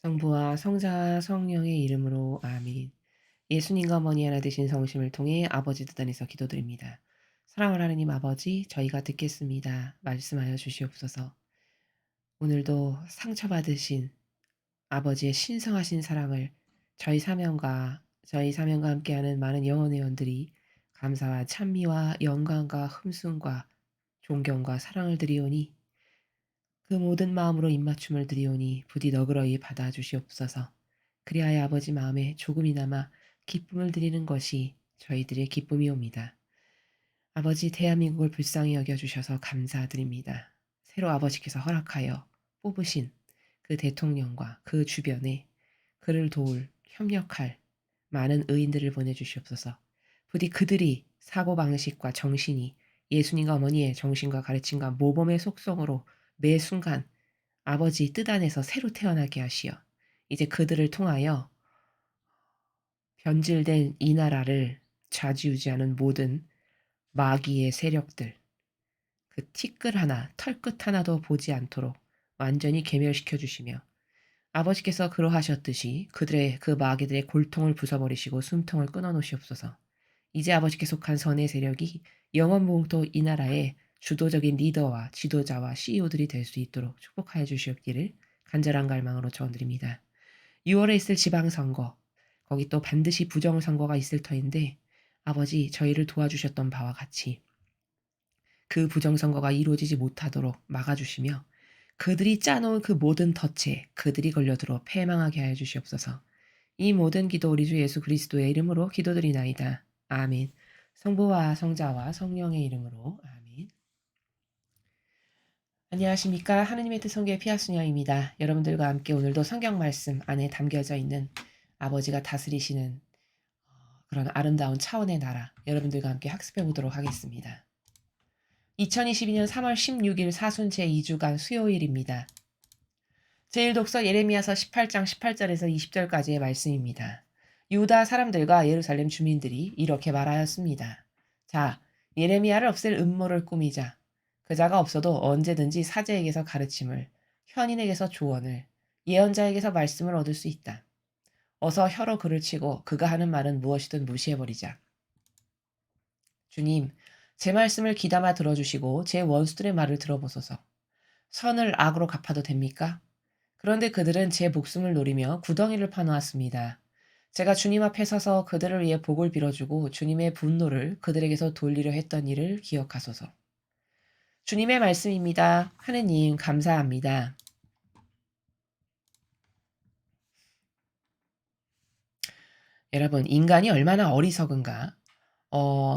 성부와 성자와 성령의 이름으로 아멘. 예수님과 어머니 하나 되신 성심을 통해 아버지 뜻 안에서 기도드립니다. 사랑을 하느님 아버지, 저희가 듣겠습니다. 말씀하여 주시옵소서. 오늘도 상처받으신 아버지의 신성하신 사랑을 저희 사명과 함께하는 많은 영혼 회원들이 감사와 찬미와 영광과 흠숭과 존경과 사랑을 드리오니 그 모든 마음으로 입맞춤을 드리오니 부디 너그러이 받아주시옵소서. 그리하여 아버지 마음에 조금이나마 기쁨을 드리는 것이 저희들의 기쁨이옵니다. 아버지 대한민국을 불쌍히 여겨주셔서 감사드립니다. 새로 아버지께서 허락하여 뽑으신 그 대통령과 그 주변에 그를 도울 협력할 많은 의인들을 보내주시옵소서. 부디 그들이 사고방식과 정신이 예수님과 어머니의 정신과 가르침과 모범의 속성으로 매 순간 아버지 뜻 안에서 새로 태어나게 하시어 이제 그들을 통하여 변질된 이 나라를 좌지우지하는 모든 마귀의 세력들, 그 티끌 하나, 털끝 하나도 보지 않도록 완전히 괴멸시켜 주시며 아버지께서 그러하셨듯이 그들의 그 마귀들의 골통을 부숴버리시고 숨통을 끊어놓으시옵소서. 이제 아버지께 속한 선의 세력이 영원봉토 이 나라의 주도적인 리더와 지도자와 CEO들이 될 수 있도록 축복하여 주시옵기를 간절한 갈망으로 전드립니다. 6월에 있을 지방선거, 거기 또 반드시 부정선거가 있을 터인데 아버지 저희를 도와주셨던 바와 같이 그 부정선거가 이루어지지 못하도록 막아주시며 그들이 짜놓은 그 모든 덫에 그들이 걸려들어 패망하게 하여 주시옵소서. 이 모든 기도 우리 주 예수 그리스도의 이름으로 기도드리나이다. 아멘. 성부와 성자와 성령의 이름으로 아멘. 안녕하십니까. 하느님의 뜻 성교의 피아수녀입니다. 여러분들과 함께 오늘도 성경 말씀 안에 담겨져 있는 아버지가 다스리시는 그런 아름다운 차원의 나라 여러분들과 함께 학습해 보도록 하겠습니다. 2022년 3월 16일 사순 제2주간 수요일입니다. 제1독서 예레미야서 18장 18절에서 20절까지의 말씀입니다. 유다 사람들과 예루살렘 주민들이 이렇게 말하였습니다. 자, 예레미야를 없앨 음모를 꾸미자. 그자가 없어도 언제든지 사제에게서 가르침을, 현인에게서 조언을, 예언자에게서 말씀을 얻을 수 있다. 어서 혀로 그를 치고 그가 하는 말은 무엇이든 무시해버리자. 주님, 제 말씀을 귀담아 들어주시고 제 원수들의 말을 들어보소서. 선을 악으로 갚아도 됩니까? 그런데 그들은 제 목숨을 노리며 구덩이를 파놓았습니다. 제가 주님 앞에 서서 그들을 위해 복을 빌어주고 주님의 분노를 그들에게서 돌리려 했던 일을 기억하소서. 주님의 말씀입니다. 하느님 감사합니다. 여러분, 인간이 얼마나 어리석은가?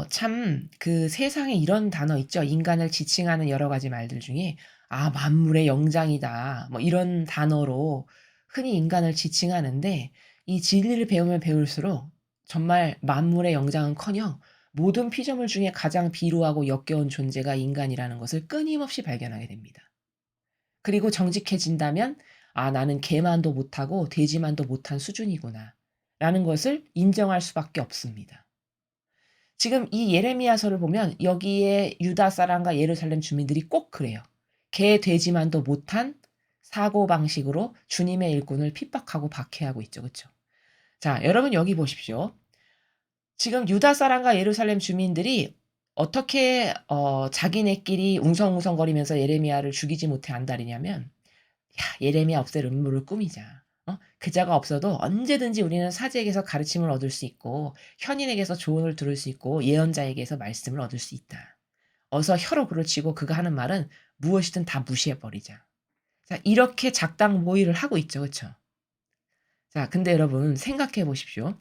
참, 그 세상에 이런 단어 있죠. 인간을 지칭하는 여러 가지 말들 중에, 아, 만물의 영장이다. 뭐 이런 단어로 흔히 인간을 지칭하는데, 이 진리를 배우면 배울수록 정말 만물의 영장은커녕 모든 피조물 중에 가장 비루하고 역겨운 존재가 인간이라는 것을 끊임없이 발견하게 됩니다. 그리고 정직해진다면, 아, 나는 개만도 못하고 돼지만도 못한 수준이구나. 라는 것을 인정할 수밖에 없습니다. 지금 이 예레미야서를 보면 여기에 유다 사람과 예루살렘 주민들이 꼭 그래요. 개 돼지만도 못한 사고방식으로 주님의 일꾼을 핍박하고 박해하고 있죠. 그렇죠? 자, 여러분 여기 보십시오. 지금 유다 사람과 예루살렘 주민들이 어떻게 자기네끼리 웅성웅성거리면서 예레미야를 죽이지 못해 안달이냐면 야, 예레미야 없앨 음모를 꾸미자. 그자가 없어도 언제든지 우리는 사제에게서 가르침을 얻을 수 있고 현인에게서 조언을 들을 수 있고 예언자에게서 말씀을 얻을 수 있다. 어서 혀로 그를 치고 그가 하는 말은 무엇이든 다 무시해버리자. 자, 이렇게 작당 모의를 하고 있죠. 그렇죠? 자, 근데 여러분 생각해 보십시오.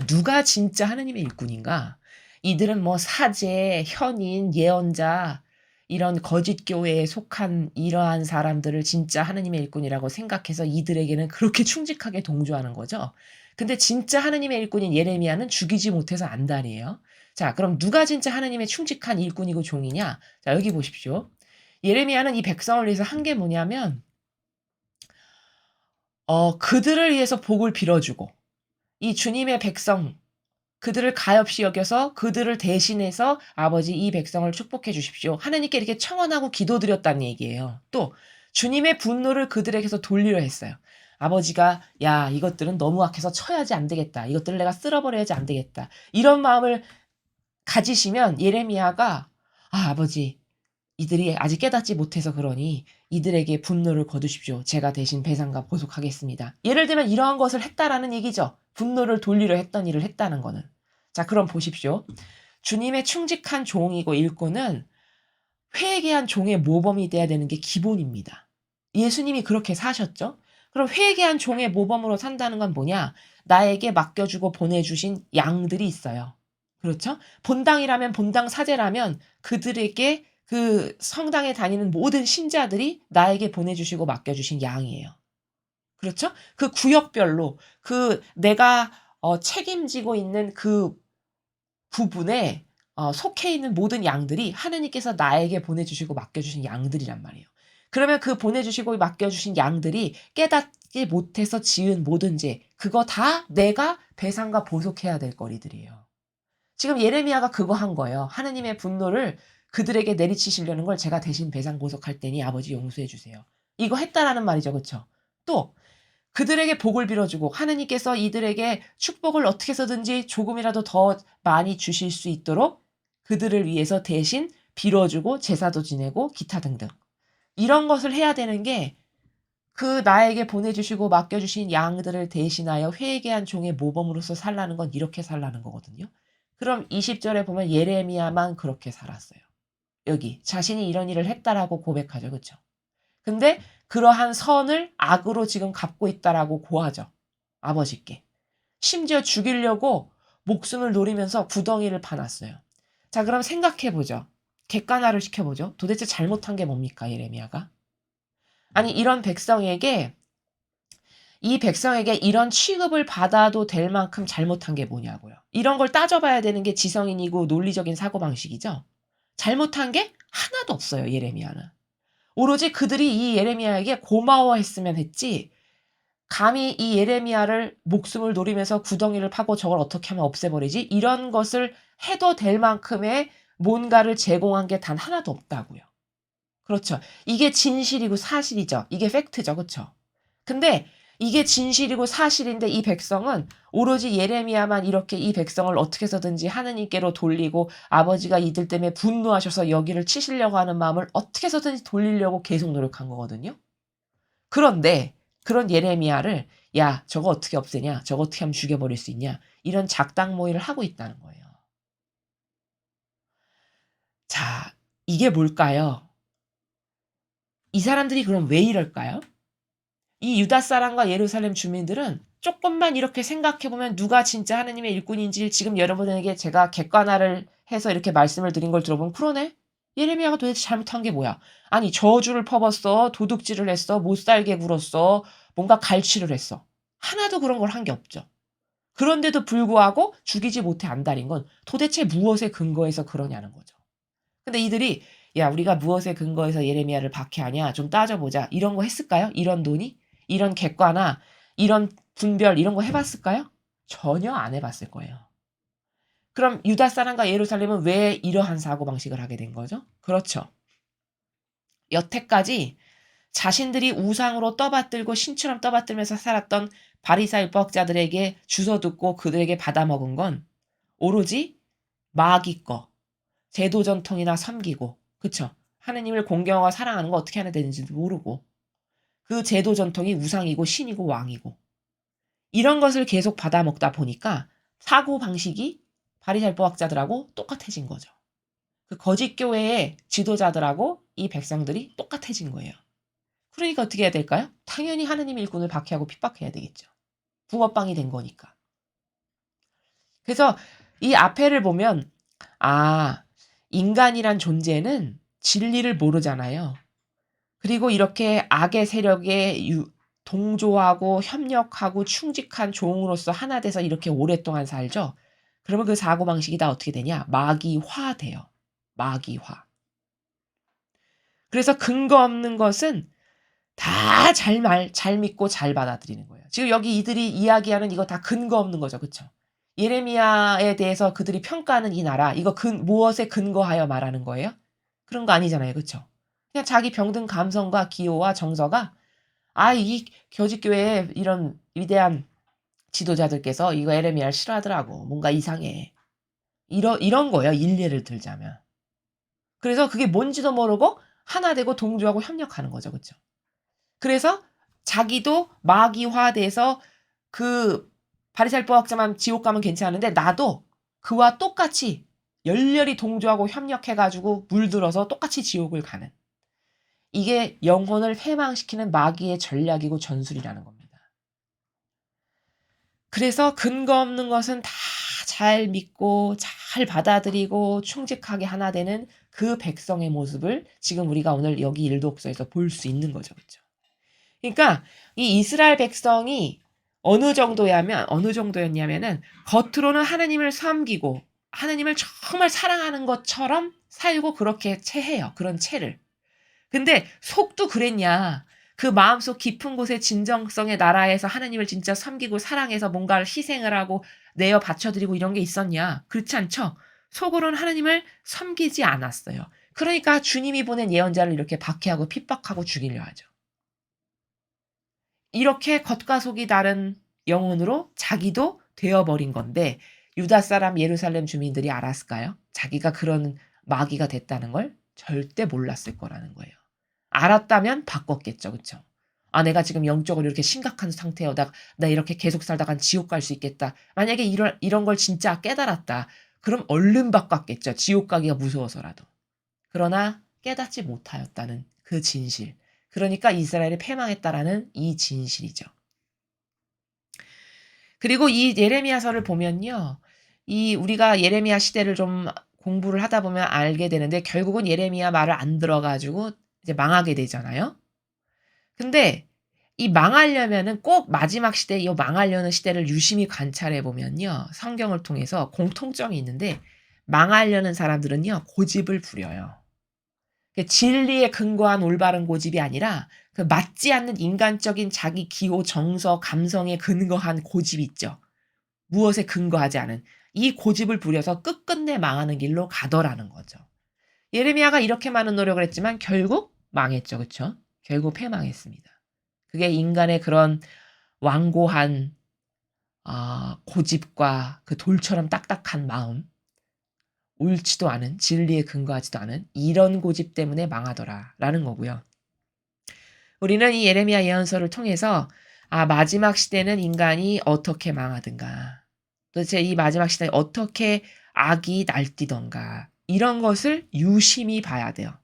누가 진짜 하느님의 일꾼인가? 이들은 뭐 사제, 현인, 예언자 이런 거짓 교회에 속한 이러한 사람들을 진짜 하느님의 일꾼이라고 생각해서 이들에게는 그렇게 충직하게 동조하는 거죠. 근데 진짜 하느님의 일꾼인 예레미야는 죽이지 못해서 안달이에요. 자, 그럼 누가 진짜 하느님의 충직한 일꾼이고 종이냐? 자, 여기 보십시오. 예레미야는 이 백성을 위해서 한 게 뭐냐면 그들을 위해서 복을 빌어주고 이 주님의 백성 그들을 가엾이 여겨서 그들을 대신해서 아버지 이 백성을 축복해 주십시오. 하나님께 이렇게 청원하고 기도드렸다는 얘기예요. 또 주님의 분노를 그들에게서 돌리려 했어요. 아버지가 야 이것들은 너무 악해서 쳐야지 안 되겠다. 이것들을 내가 쓸어버려야지 안 되겠다. 이런 마음을 가지시면 예레미야가 아버지 이들이 아직 깨닫지 못해서 그러니 이들에게 분노를 거두십시오. 제가 대신 배상과 보속하겠습니다. 예를 들면 이러한 것을 했다라는 얘기죠. 분노를 돌리려 했던 일을 했다는 거는. 자, 그럼 보십시오. 주님의 충직한 종이고 일꾼은 회개한 종의 모범이 돼야 되는 게 기본입니다. 예수님이 그렇게 사셨죠? 그럼 회개한 종의 모범으로 산다는 건 뭐냐? 나에게 맡겨주고 보내주신 양들이 있어요. 그렇죠? 본당이라면 본당 사제라면 그들에게 그 성당에 다니는 모든 신자들이 나에게 보내주시고 맡겨주신 양이에요. 그렇죠? 그 구역별로 그 내가 책임지고 있는 그 부분에 속해 있는 모든 양들이 하느님께서 나에게 보내주시고 맡겨주신 양들이란 말이에요. 그러면 그 보내주시고 맡겨주신 양들이 깨닫지 못해서 지은 모든 죄, 그거 다 내가 배상과 보속해야 될 거리들이에요. 지금 예레미야가 그거 한 거예요. 하느님의 분노를 그들에게 내리치시려는 걸 제가 대신 배상 보속할 테니 아버지 용서해 주세요. 이거 했다라는 말이죠. 그렇죠? 또 그들에게 복을 빌어주고 하느님께서 이들에게 축복을 어떻게 해서든지 조금이라도 더 많이 주실 수 있도록 그들을 위해서 대신 빌어주고 제사도 지내고 기타 등등. 이런 것을 해야 되는 게 그 나에게 보내주시고 맡겨주신 양들을 대신하여 회개한 종의 모범으로서 살라는 건 이렇게 살라는 거거든요. 그럼 20절에 보면 예레미야만 그렇게 살았어요. 여기 자신이 이런 일을 했다라고 고백하죠. 그렇죠? 근데 그러한 선을 악으로 지금 갚고 있다라고 고하죠. 아버지께. 심지어 죽이려고 목숨을 노리면서 구덩이를 파놨어요. 자, 그럼 생각해보죠. 객관화를 시켜보죠. 도대체 잘못한 게 뭡니까, 예레미야가? 아니, 이 백성에게 이런 취급을 받아도 될 만큼 잘못한 게 뭐냐고요. 이런 걸 따져봐야 되는 게 지성인이고 논리적인 사고방식이죠. 잘못한 게 하나도 없어요, 예레미야는. 오로지 그들이 이 예레미야에게 고마워했으면 했지 감히 이 예레미야를 목숨을 노리면서 구덩이를 파고 저걸 어떻게 하면 없애버리지? 이런 것을 해도 될 만큼의 뭔가를 제공한 게 단 하나도 없다고요. 그렇죠. 이게 진실이고 사실이죠. 이게 팩트죠. 그렇죠. 근데 이게 진실이고 사실인데 이 백성은 오로지 예레미야만 이렇게 이 백성을 어떻게 해서든지 하느님께로 돌리고 아버지가 이들 때문에 분노하셔서 여기를 치시려고 하는 마음을 어떻게 해서든지 돌리려고 계속 노력한 거거든요. 그런데 그런 예레미야를 야 저거 어떻게 없애냐 저거 어떻게 하면 죽여버릴 수 있냐 이런 작당모의를 하고 있다는 거예요. 자 이게 뭘까요? 이 사람들이 그럼 왜 이럴까요? 이 유다 사람과 예루살렘 주민들은 조금만 이렇게 생각해보면 누가 진짜 하느님의 일꾼인지 지금 여러분에게 제가 객관화를 해서 이렇게 말씀을 드린 걸 들어보면 그러네? 예레미야가 도대체 잘못한 게 뭐야? 아니 저주를 퍼붓어 도둑질을 했어 못살게 굴었어 뭔가 갈취를 했어. 하나도 그런 걸 한 게 없죠. 그런데도 불구하고 죽이지 못해 안달인 건 도대체 무엇에 근거해서 그러냐는 거죠. 근데 이들이 야 우리가 무엇에 근거해서 예레미야를 박해하냐 좀 따져보자 이런 거 했을까요? 이런 논의? 이런 객관화? 이런 분별 이런 거 해봤을까요? 전혀 안 해봤을 거예요. 그럼 유다 사람과 예루살렘은 왜 이러한 사고방식을 하게 된 거죠? 그렇죠. 여태까지 자신들이 우상으로 떠받들고 신처럼 떠받들면서 살았던 바리사 율법자들에게 주워듣고 그들에게 받아먹은 건 오로지 마귀 거, 제도 전통이나 섬기고 그쵸? 하느님을 공경하고 사랑하는 거 어떻게 하면 되는지도 모르고 그 제도 전통이 우상이고 신이고 왕이고 이런 것을 계속 받아먹다 보니까 사고방식이 바리새인 율법학자들하고 똑같아진 거죠. 그 거짓 교회의 지도자들하고 이 백성들이 똑같아진 거예요. 그러니까 어떻게 해야 될까요? 당연히 하느님 일꾼을 박해하고 핍박해야 되겠죠. 붕어빵이 된 거니까. 그래서 이 앞에를 보면 아 인간이란 존재는 진리를 모르잖아요. 그리고 이렇게 악의 세력에 동조하고 협력하고 충직한 종으로서 하나 돼서 이렇게 오랫동안 살죠. 그러면 그 사고방식이 다 어떻게 되냐? 마귀화돼요. 마귀화. 그래서 근거 없는 것은 다 잘 믿고 잘 받아들이는 거예요. 지금 여기 이들이 이야기하는 이거 다 근거 없는 거죠. 그쵸? 예레미야에 대해서 그들이 평가하는 이 나라, 이거 무엇에 근거하여 말하는 거예요? 그런 거 아니잖아요. 그쵸? 그냥 자기 병든 감성과 기호와 정서가 이 교직교회에 이런 위대한 지도자들께서 이거 에레미야를 싫어하더라고. 뭔가 이상해. 이런 거예요, 일례를 들자면. 그래서 그게 뭔지도 모르고 하나 되고 동조하고 협력하는 거죠. 그쵸? 그래서 자기도 마귀화돼서 그 바리새파 학자만 지옥 가면 괜찮은데 나도 그와 똑같이 열렬히 동조하고 협력해 가지고 물들어서 똑같이 지옥을 가는, 이게 영혼을 패망시키는 마귀의 전략이고 전술이라는 겁니다. 그래서 근거 없는 것은 다 잘 믿고 잘 받아들이고 충직하게 하나 되는 그 백성의 모습을 지금 우리가 오늘 여기 일독서에서 볼 수 있는 거죠. 그렇죠? 그러니까 이 이스라엘 백성이 어느 정도였냐면은 겉으로는 하나님을 섬기고 하나님을 정말 사랑하는 것처럼 살고 그렇게 체해요. 그런 체를. 근데 속도 그랬냐? 그 마음속 깊은 곳에 진정성의 나라에서 하나님을 진짜 섬기고 사랑해서 뭔가를 희생을 하고 내어 바쳐드리고 이런 게 있었냐? 그렇지 않죠? 속으로는 하나님을 섬기지 않았어요. 그러니까 주님이 보낸 예언자를 이렇게 박해하고 핍박하고 죽이려 하죠. 이렇게 겉과 속이 다른 영혼으로 자기도 되어버린 건데 유다 사람 예루살렘 주민들이 알았을까요? 자기가 그런 마귀가 됐다는 걸 절대 몰랐을 거라는 거예요. 알았다면 바꿨겠죠. 그쵸? 내가 지금 영적으로 이렇게 심각한 상태여. 나 이렇게 계속 살다간 지옥 갈 수 있겠다. 만약에 이런 걸 진짜 깨달았다. 그럼 얼른 바꿨겠죠. 지옥 가기가 무서워서라도. 그러나 깨닫지 못하였다는 그 진실. 그러니까 이스라엘이 패망했다라는 이 진실이죠. 그리고 이 예레미야서를 보면요. 우리가 예레미야 시대를 좀 공부를 하다 보면 알게 되는데 결국은 예레미야 말을 안 들어가지고 이제 망하게 되잖아요. 근데 이 망하려면은 꼭 마지막 시대, 이 망하려는 시대를 유심히 관찰해 보면요. 성경을 통해서 공통점이 있는데 망하려는 사람들은요. 고집을 부려요. 진리에 근거한 올바른 고집이 아니라 그 맞지 않는 인간적인 자기 기호, 정서, 감성에 근거한 고집이 있죠. 무엇에 근거하지 않은. 이 고집을 부려서 끝끝내 망하는 길로 가더라는 거죠. 예레미야가 이렇게 많은 노력을 했지만 결국 망했죠. 그쵸? 결국 패망했습니다. 그게 인간의 그런 완고한 고집과 그 돌처럼 딱딱한 마음, 옳지도 않은, 진리에 근거하지도 않은 이런 고집 때문에 망하더라라는 거고요. 우리는 이 예레미야 예언서를 통해서 마지막 시대는 인간이 어떻게 망하든가, 도대체 이 마지막 시대에 어떻게 악이 날뛰던가 이런 것을 유심히 봐야 돼요.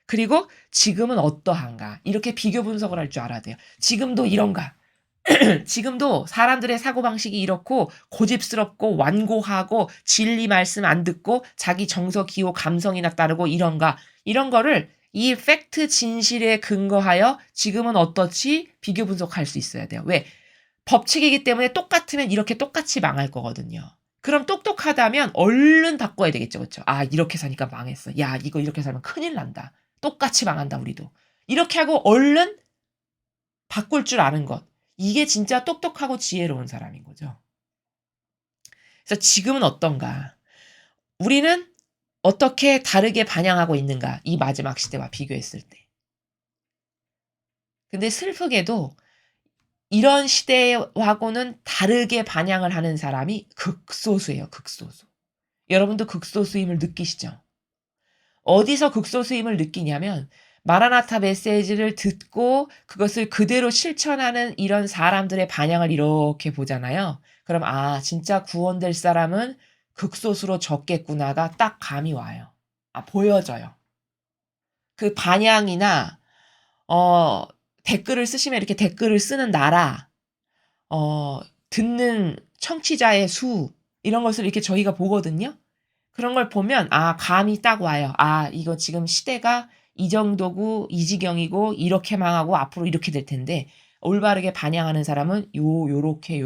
그리고 지금은 어떠한가 이렇게 비교 분석을 할 줄 알아야 돼요. 지금도 이런가? 지금도 사람들의 사고방식이 이렇고 고집스럽고 완고하고 진리 말씀 안 듣고 자기 정서 기호 감성이나 따르고 이런가? 이런 거를 이 팩트 진실에 근거하여 지금은 어떻지 비교 분석할 수 있어야 돼요. 왜? 법칙이기 때문에 똑같으면 이렇게 똑같이 망할 거거든요. 그럼 똑똑하다면 얼른 바꿔야 되겠죠. 그렇죠? 이렇게 사니까 망했어. 야, 이거 이렇게 살면 큰일 난다. 똑같이 망한다, 우리도. 이렇게 하고 얼른 바꿀 줄 아는 것. 이게 진짜 똑똑하고 지혜로운 사람인 거죠. 그래서 지금은 어떤가? 우리는 어떻게 다르게 반영하고 있는가? 이 마지막 시대와 비교했을 때. 근데 슬프게도 이런 시대하고는 다르게 반영을 하는 사람이 극소수예요. 극소수. 여러분도 극소수임을 느끼시죠? 어디서 극소수임을 느끼냐면 마라나타 메시지를 듣고 그것을 그대로 실천하는 이런 사람들의 반향을 이렇게 보잖아요. 그럼 진짜 구원될 사람은 극소수로 적겠구나가 딱 감이 와요. 보여져요. 그 반향이나 댓글을 쓰시면 이렇게 댓글을 쓰는 나라, 듣는 청취자의 수 이런 것을 이렇게 저희가 보거든요. 그런 걸 보면 감이 딱 와요. 이거 지금 시대가 이 정도고 이 지경이고 이렇게 망하고 앞으로 이렇게 될 텐데 올바르게 반영하는 사람은 요렇게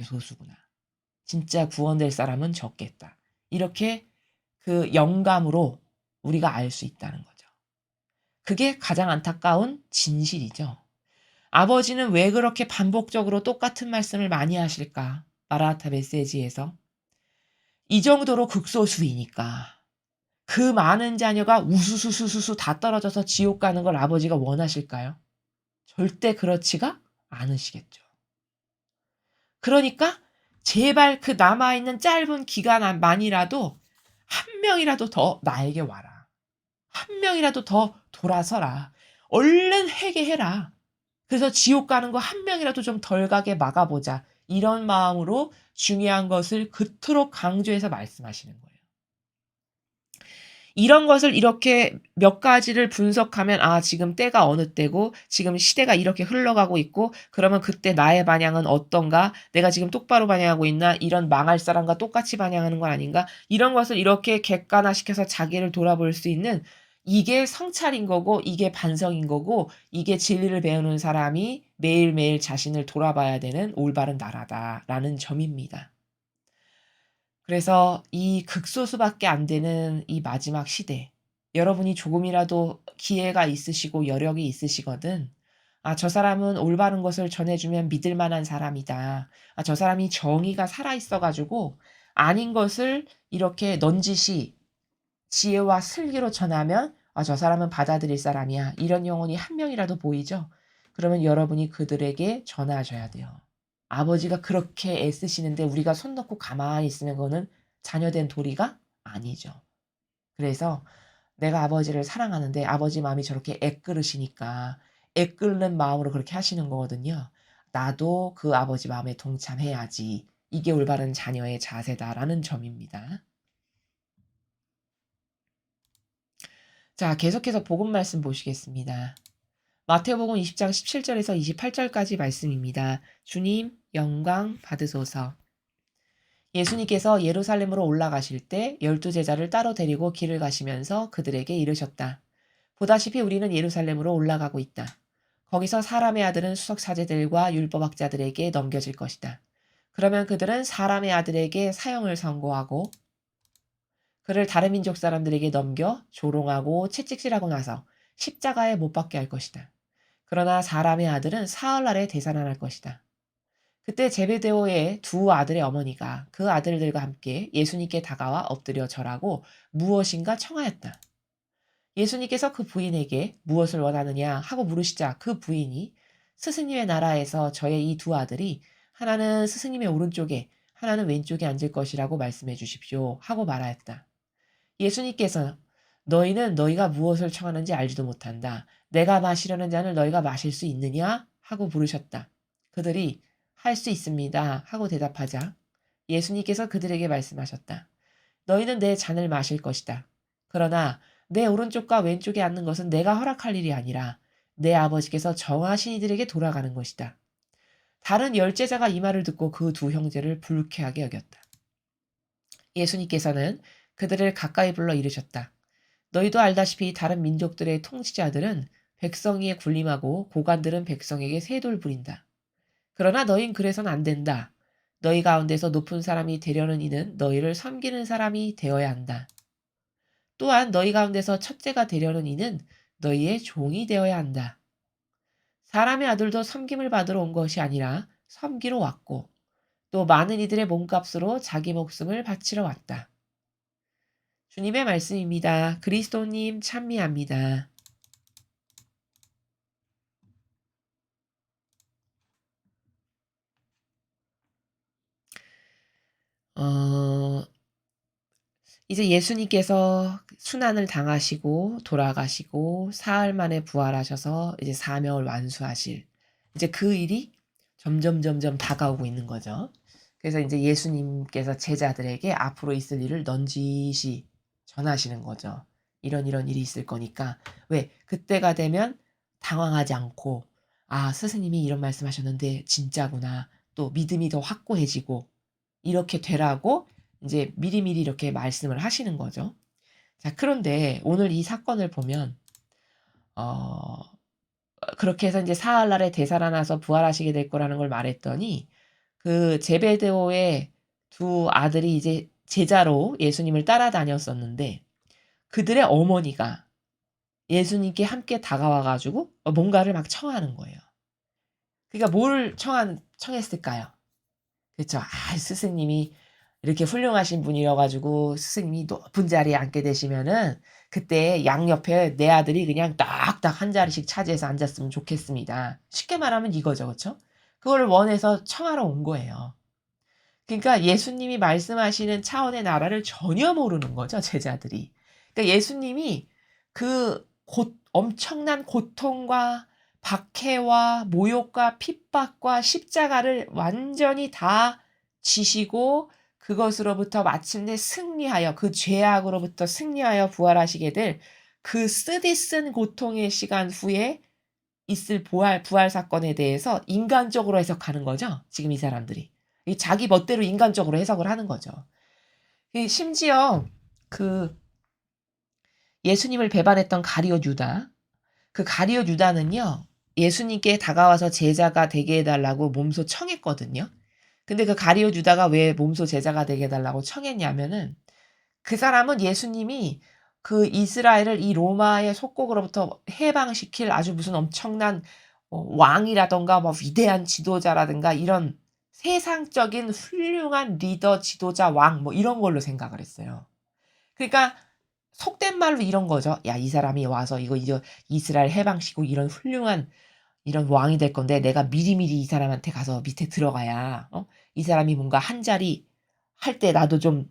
소수구나. 진짜 구원될 사람은 적겠다. 이렇게 그 영감으로 우리가 알 수 있다는 거죠. 그게 가장 안타까운 진실이죠. 아버지는 왜 그렇게 반복적으로 똑같은 말씀을 많이 하실까? 마라나타 메시지에서. 이 정도로 극소수이니까. 그 많은 자녀가 우수수수수수 다 떨어져서 지옥 가는 걸 아버지가 원하실까요? 절대 그렇지가 않으시겠죠. 그러니까 제발 그 남아있는 짧은 기간만이라도 한 명이라도 더 나에게 와라. 한 명이라도 더 돌아서라. 얼른 회개해라. 그래서 지옥 가는 거 한 명이라도 좀 덜 가게 막아보자. 이런 마음으로 중요한 것을 그토록 강조해서 말씀하시는 거예요. 이런 것을 이렇게 몇 가지를 분석하면 지금 때가 어느 때고 지금 시대가 이렇게 흘러가고 있고 그러면 그때 나의 반향은 어떤가? 내가 지금 똑바로 반향하고 있나? 이런 망할 사람과 똑같이 반향하는 건 아닌가? 이런 것을 이렇게 객관화시켜서 자기를 돌아볼 수 있는 이게 성찰인 거고 이게 반성인 거고 이게 진리를 배우는 사람이 매일매일 자신을 돌아봐야 되는 올바른 나라다라는 점입니다. 그래서 이 극소수밖에 안 되는 이 마지막 시대, 여러분이 조금이라도 기회가 있으시고 여력이 있으시거든 저 사람은 올바른 것을 전해주면 믿을 만한 사람이다. 저 사람이 정의가 살아있어 가지고 아닌 것을 이렇게 넌지시 지혜와 슬기로 전하면 저 사람은 받아들일 사람이야. 이런 영혼이 한 명이라도 보이죠? 그러면 여러분이 그들에게 전하셔야 돼요. 아버지가 그렇게 애쓰시는데 우리가 손 놓고 가만히 있으면 그거는 자녀된 도리가 아니죠. 그래서 내가 아버지를 사랑하는데 아버지 마음이 저렇게 애끓으시니까 애끓는 마음으로 그렇게 하시는 거거든요. 나도 그 아버지 마음에 동참해야지. 이게 올바른 자녀의 자세다라는 점입니다. 자, 계속해서 복음 말씀 보시겠습니다. 마태복음 20장 17절에서 28절까지 말씀입니다. 주님 영광 받으소서. 예수님께서 예루살렘으로 올라가실 때 12제자를 따로 데리고 길을 가시면서 그들에게 이르셨다. 보다시피 우리는 예루살렘으로 올라가고 있다. 거기서 사람의 아들은 수석사제들과 율법학자들에게 넘겨질 것이다. 그러면 그들은 사람의 아들에게 사형을 선고하고 그를 다른 민족 사람들에게 넘겨 조롱하고 채찍질하고 나서 십자가에 못 박게 할 것이다. 그러나 사람의 아들은 사흘날에 되살아날 것이다. 그때 제베데오의 두 아들의 어머니가 그 아들들과 함께 예수님께 다가와 엎드려 절하고 무엇인가 청하였다. 예수님께서 그 부인에게 무엇을 원하느냐 하고 물으시자 그 부인이 스승님의 나라에서 저의 이 두 아들이 하나는 스승님의 오른쪽에 하나는 왼쪽에 앉을 것이라고 말씀해 주십시오 하고 말하였다. 예수님께서 너희는 너희가 무엇을 청하는지 알지도 못한다. 내가 마시려는 잔을 너희가 마실 수 있느냐 하고 물으셨다. 그들이 할 수 있습니다 하고 대답하자 예수님께서 그들에게 말씀하셨다. 너희는 내 잔을 마실 것이다. 그러나 내 오른쪽과 왼쪽에 앉는 것은 내가 허락할 일이 아니라 내 아버지께서 정하신 이들에게 돌아가는 것이다. 다른 열제자가 이 말을 듣고 그 두 형제를 불쾌하게 여겼다. 예수님께서는 그들을 가까이 불러 이르셨다. 너희도 알다시피 다른 민족들의 통치자들은 백성 위에 군림하고 고관들은 백성에게 세돌 부린다. 그러나 너흰 그래선 안 된다. 너희 가운데서 높은 사람이 되려는 이는 너희를 섬기는 사람이 되어야 한다. 또한 너희 가운데서 첫째가 되려는 이는 너희의 종이 되어야 한다. 사람의 아들도 섬김을 받으러 온 것이 아니라 섬기러 왔고 또 많은 이들의 몸값으로 자기 목숨을 바치러 왔다. 주님의 말씀입니다. 그리스도님 찬미합니다. 어, 이제 예수님께서 순환을 당하시고 돌아가시고 사흘 만에 부활하셔서 이제 사명을 완수하실 이제 그 일이 점점 다가오고 있는 거죠. 그래서 이제 예수님께서 제자들에게 앞으로 있을 일을 넌지시 전하시는 거죠. 이런 일이 있을 거니까 왜 그때가 되면 당황하지 않고 스승님이 이런 말씀하셨는데 진짜구나. 또 믿음이 더 확고해지고 이렇게 되라고 이제 미리미리 이렇게 말씀을 하시는 거죠. 자, 그런데 오늘 이 사건을 보면 어 그렇게 해서 이제 사흘날에 되살아나서 부활하시게 될 거라는 걸 말했더니 그 제베데오의 두 아들이 이제 제자로 예수님을 따라다녔었는데 그들의 어머니가 예수님께 함께 다가와 가지고 뭔가를 막 청하는 거예요. 그러니까 뭘 청했을까요? 그쵸. 스승님이 이렇게 훌륭하신 분이어 가지고 스승님이 높은 자리에 앉게 되시면은 그때 양 옆에 내 아들이 그냥 딱딱 한 자리씩 차지해서 앉았으면 좋겠습니다. 쉽게 말하면 이거죠. 그쵸? 그걸 원해서 청하러 온 거예요. 그러니까 예수님이 말씀하시는 차원의 나라를 전혀 모르는 거죠, 제자들이. 그러니까 예수님이 엄청난 고통과 박해와 모욕과 핍박과 십자가를 완전히 다 지시고 그것으로부터 마침내 승리하여 그 죄악으로부터 승리하여 부활하시게 될 그 쓰디쓴 고통의 시간 후에 있을 부활 사건에 대해서 인간적으로 해석하는 거죠, 지금 이 사람들이. 이 자기 멋대로 인간적으로 해석을 하는 거죠. 심지어 그 예수님을 배반했던 가룟 유다, 그 가룟 유다는요, 예수님께 다가와서 제자가 되게 해 달라고 몸소 청했거든요. 근데 그 가룟 유다가 왜 몸소 제자가 되게 해 달라고 청했냐면은 그 사람은 예수님이 그 이스라엘을 이 로마의 속국으로부터 해방시킬 아주 무슨 엄청난 왕이라든가 뭐 위대한 지도자라든가 이런 세상적인 훌륭한 리더, 지도자, 왕 뭐 이런 걸로 생각을 했어요. 그러니까 속된 말로 이런 거죠. '야, 이 사람이 와서 이거 이스라엘 해방시키고 이런 훌륭한 이런 왕이 될 건데 내가 미리미리 이 사람한테 가서 밑에 들어가야 이 사람이 뭔가 한 자리 할 때 나도 좀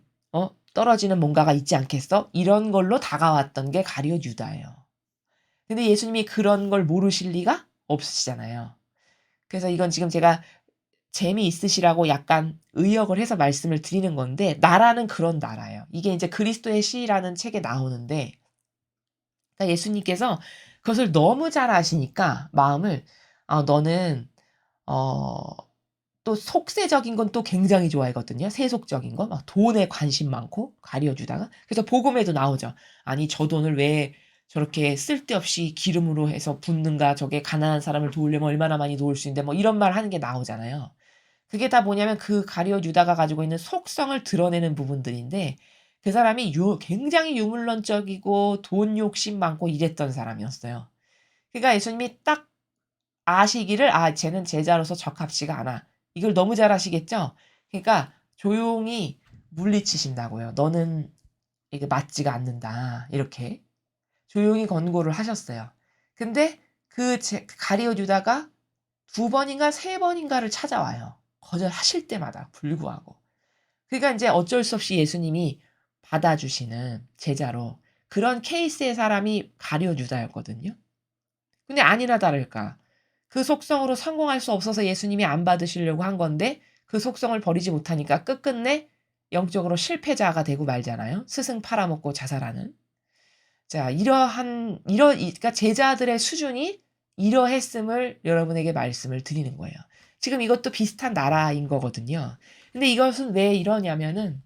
떨어지는 뭔가가 있지 않겠어?' 이런 걸로 다가왔던 게 가룟 유다예요. 근데 예수님이 그런 걸 모르실 리가 없으시잖아요. 그래서 이건 지금 제가 재미있으시라고 약간 의역을 해서 말씀을 드리는 건데 나라는 그런 나라예요. 이게 인제 그리스도의 시라는 책에 나오는데 그러니까 예수님께서 그것을 너무 잘 아시니까 마음을 너는 어 또 속세적인 건 또 굉장히 좋아하거든요. 세속적인 거 막 돈에 관심 많고 가려 주다가. 그래서 복음에도 나오죠. "아니 저 돈을 왜 저렇게 쓸데없이 기름으로 해서 붓는가. 저게 가난한 사람을 도우려면 얼마나 많이 도울 수 있는데." 뭐 이런 말 하는 게 나오잖아요. 그게 다 뭐냐면 그 가룟 유다가 가지고 있는 속성을 드러내는 부분들인데 그 사람이 굉장히 유물론적이고 돈 욕심 많고 이랬던 사람이었어요. 그러니까 예수님이 딱 아시기를 '아 쟤는 제자로서 적합치가 않아.' 이걸 너무 잘 아시겠죠? 그러니까 조용히 물리치신다고요. "너는 이게 맞지가 않는다." 이렇게 조용히 권고를 하셨어요. 근데 가룟 유다가 두 번인가 세 번인가를 찾아와요, 거절하실 때마다 불구하고. 그러니까 인제 어쩔 수 없이 예수님이 받아주시는 제자로 그런 케이스의 사람이 가룟 유다였거든요. 근데 아니나 다를까 그 속성으로 성공할 수 없어서 예수님이 안 받으시려고 한 건데 그 속성을 버리지 못하니까 끝끝내 영적으로 실패자가 되고 말잖아요, 스승 팔아먹고 자살하는. 자 그러니까 제자들의 수준이 이러했음을 여러분에게 말씀을 드리는 거예요. 지금 이것도 비슷한 나라인 거거든요. 근데 이것은 왜 이러냐면은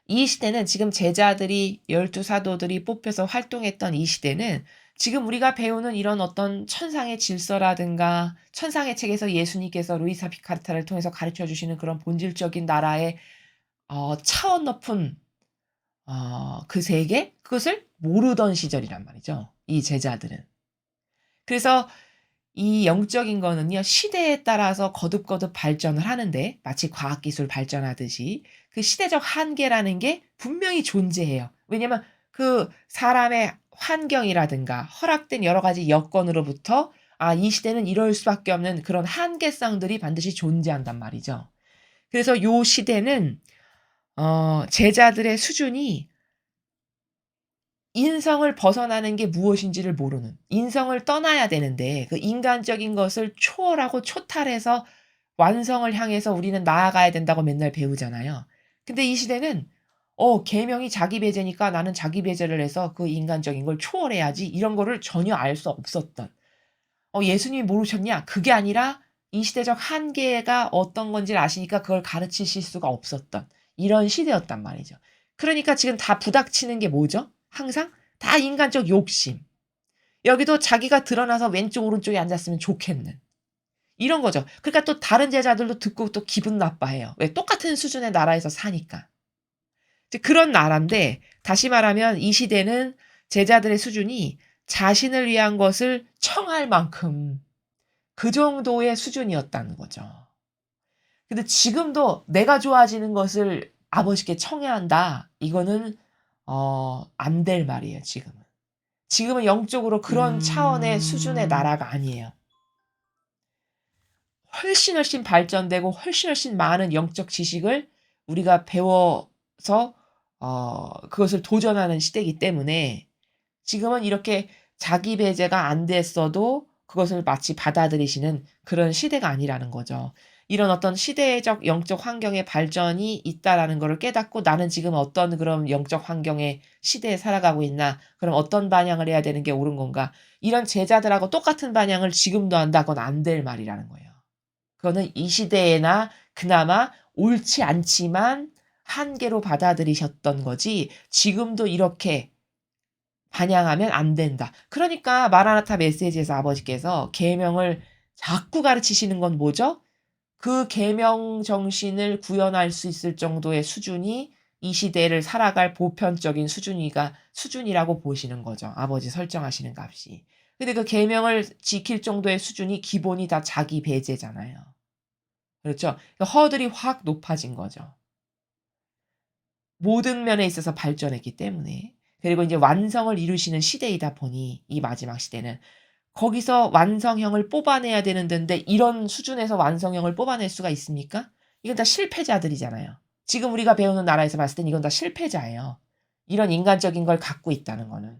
이 시대는 지금 제자들이 열두 사도들이 뽑혀서 활동했던 이 시대는 지금 우리가 배우는 이런 어떤 천상의 질서라든가 천상의 책에서 예수님께서 루이사 피카르타를 통해서 가르쳐 주시는 그런 본질적인 나라의 차원 높은 그 세계 그것을 모르던 시절이란 말이죠, 이 제자들은. 그래서 이 영적인 거는요, 시대에 따라서 거듭거듭 발전을 하는데 마치 과학기술 발전하듯이 그 시대적 한계라는 게 분명히 존재해요. 왜냐면 그 사람의 환경이라든가 허락된 여러 가지 여건으로부터 이 시대는 이럴 수밖에 없는 그런 한계성들이 반드시 존재한단 말이죠. 그래서 요 시대는 제자들의 수준이 인성을 벗어나는 게 무엇인지를 모르는, 인성을 떠나야 되는데 그 인간적인 것을 초월하고 초탈해서 완성을 향해서 우리는 나아가야 된다고 맨날 배우잖아요. 근데 이 시대는 계명이 자기 배제니까 나는 자기 배제를 해서 그 인간적인 걸 초월해야지 이런 거를 전혀 알 수 없었던. 예수님이 모르셨냐? 그게 아니라 이 시대적 한계가 어떤 건지를 아시니까 그걸 가르치실 수가 없었던 이런 시대였단 말이죠. 그러니까 지금 다 부닥치는 게 뭐죠? 항상 다 인간적 욕심. 여기도 자기가 드러나서 왼쪽 오른쪽에 앉았으면 좋겠는 이런 거죠. 그러니까 또 다른 제자들도 듣고 또 기분 나빠해요. 왜? 똑같은 수준의 나라에서 사니까. 이제 그런 나라인데 다시 말하면 이 시대는 제자들의 수준이 자신을 위한 것을 청할 만큼 그 정도의 수준이었다는 거죠. 근데 지금도 '내가 좋아지는 것을 아버지께 청해야 한다.' 이거는 안 될 말이에요 지금은. 지금은 영적으로 그런 차원의 수준의 나라가 아니에요. 훨씬 훨씬 발전되고 훨씬 많은 영적 지식을 우리가 배워서 그것을 도전하는 시대이기 때문에 지금은 이렇게 자기 배제가 안 됐어도 그것을 마치 받아들이시는 그런 시대가 아니라는 거죠. 이런 어떤 시대적 영적 환경의 발전이 있다라는 거를 깨닫고 '나는 지금 어떤 그런 영적 환경의 시대에 살아가고 있나? 그럼 어떤 반영을 해야 되는 게 옳은 건가?' 이런 제자들하고 똑같은 반영을 지금도 한다 그건 안 될 말이라는 거예요. 그거는 이 시대에나 그나마 옳지 않지만 한계로 받아들이셨던 거지 지금도 이렇게 반영하면 안 된다. 그러니까 마라나타 메시지에서 아버지께서 계명을 자꾸 가르치시는 건 뭐죠? 그 계명 정신을 구현할 수 있을 정도의 수준이 이 시대를 살아갈 보편적인 수준이라고 보시는 거죠, 아버지 설정하시는 값이. 근데 그 계명을 지킬 정도의 수준이 기본이 다 자기 배제잖아요. 그렇죠? 그 허들이 확 높아진 거죠. 모든 면에 있어서 발전했기 때문에. 그리고 인제 완성을 이루시는 시대이다 보니 이 마지막 시대는 거기서 완성형을 뽑아내야 되는 덴데 이런 수준에서 완성형을 뽑아낼 수가 있습니까? 이건 다 실패자들이잖아요. 지금 우리가 배우는 나라에서 봤을 땐 이건 다 실패자예요. 이런 인간적인 걸 갖고 있다는 거는.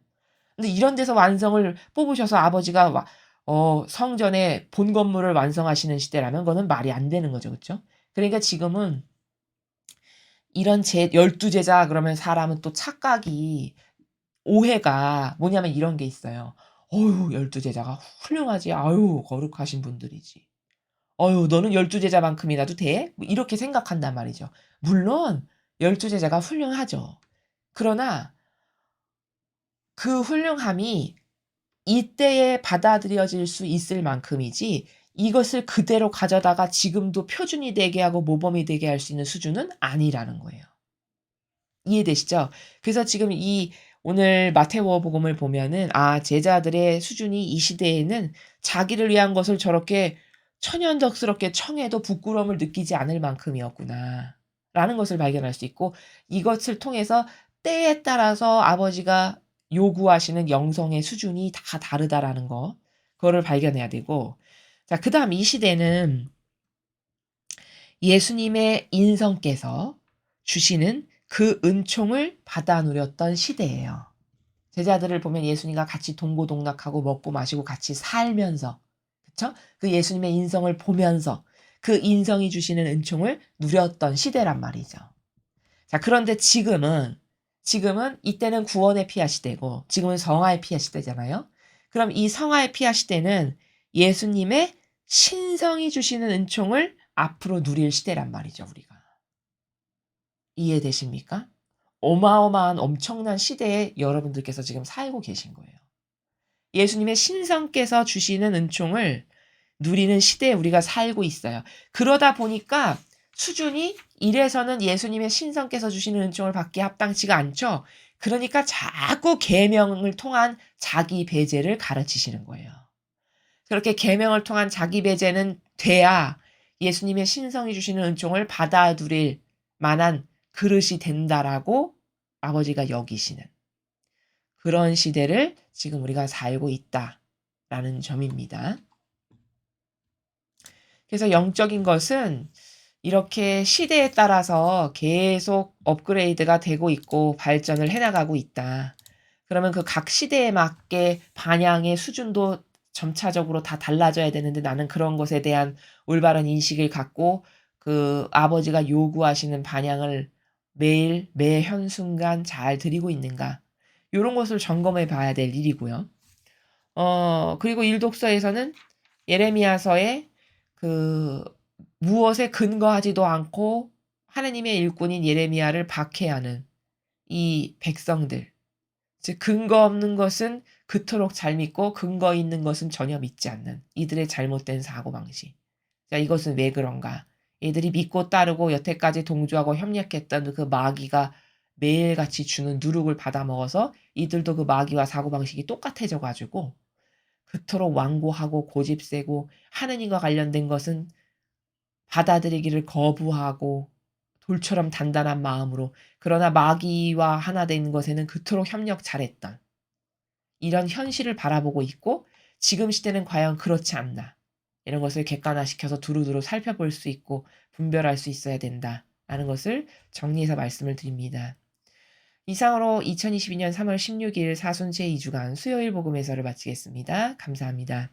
근데 이런 데서 완성을 뽑으셔서 아버지가 성전의 본 건물을 완성하시는 시대라면 그거는 말이 안 되는 거죠. 그쵸? 그러니까 지금은 이런 12 제자 그러면 사람은 또 착각이 오해가 뭐냐면 이런 게 있어요. '어유 12 제자가 훌륭하지. 아유 거룩하신 분들이지. 어유 너는 12 제자만큼이나도 돼?' 뭐 이렇게 생각한단 말이죠. 물론 12 제자가 훌륭하죠. 그러나 그 훌륭함이 이때에 받아들여질 수 있을 만큼이지 이것을 그대로 가져다가 지금도 표준이 되게 하고 모범이 되게 할 수 있는 수준은 아니라는 거예요. 이해되시죠? 그래서 지금 이 오늘 마태복음을 보면은 제자들의 수준이 이 시대에는 자기를 위한 것을 저렇게 천연덕스럽게 청해도 부끄러움을 느끼지 않을 만큼이었구나라는 것을 발견할 수 있고 이것을 통해서 때에 따라서 아버지가 요구하시는 영성의 수준이 다 다르다라는 거 그거를 발견해야 되고 자 그다음 이 시대는 예수님의 인성께서 주시는 그 은총을 받아 누렸던 시대예요. 제자들을 보면 예수님과 같이 동고동락하고 먹고 마시고 같이 살면서 그쵸? 그 예수님의 인성을 보면서 그 인성이 주시는 은총을 누렸던 시대란 말이죠. 자 그런데 지금은 이때는 구원의 피아 시대고 지금은 성화의 피아 시대잖아요. 그럼 이 성화의 피아 시대는 예수님의 신성이 주시는 은총을 앞으로 누릴 시대란 말이죠 우리가. 이해되십니까? 어마어마한 엄청난 시대에 여러분들께서 지금 살고 계신 거예요. 예수님의 신성께서 주시는 은총을 누리는 시대에 우리가 살고 있어요. 그러다 보니까 수준이 이래서는 예수님의 신성께서 주시는 은총을 받기에 합당치가 않죠. 그러니까 자꾸 계명을 통한 자기 배제를 가르치시는 거예요. 그렇게 계명을 통한 자기 배제는 돼야 예수님의 신성이 주시는 은총을 받아 누릴 만한 그릇이 된다라고 아버지가 여기시는 그런 시대를 지금 우리가 살고 있다라는 점입니다. 그래서 영적인 것은 이렇게 시대에 따라서 계속 업그레이드가 되고 있고 발전을 해 나가고 있다. 그러면 그 각 시대에 맞게 반향의 수준도 점차적으로 다 달라져야 되는데 나는 그런 것에 대한 올바른 인식을 갖고 그 아버지가 요구하시는 반향을 매일 매 현순간 잘 드리고 있는가. 요런 것을 점검해 봐야 될 일이고요. 그리고 일독서에서는 예레미야서에 그 무엇에 근거하지도 않고 하느님의 일꾼인 예레미야를 박해하는 이 백성들. 즉 근거 없는 것은 그토록 잘 믿고 근거 있는 것은 전혀 믿지 않는 이들의 잘못된 사고방식. 자 이것은 왜 그런가? 이들이 믿고 따르고 여태까지 동조하고 협력했던 그 마귀가 매일같이 주는 누룩을 받아먹어서 이들도 그 마귀와 사고방식이 똑같아져 가지고 그토록 완고하고 고집세고 하느님과 관련된 것은 받아들이기를 거부하고 돌처럼 단단한 마음으로, 그러나 마귀와 하나 된 것에는 그토록 협력 잘했던 이런 현실을 바라보고 있고, 지금 시대는 과연 그렇지 않나. 이런 것을 객관화시켜서 두루두루 살펴볼 수 있고 분별할 수 있어야 된다라는 것을 정리해서 말씀을 드립니다. 이상으로 2022년 3월 16일 사순 제2주간 수요일 복음 해설을 마치겠습니다. 감사합니다.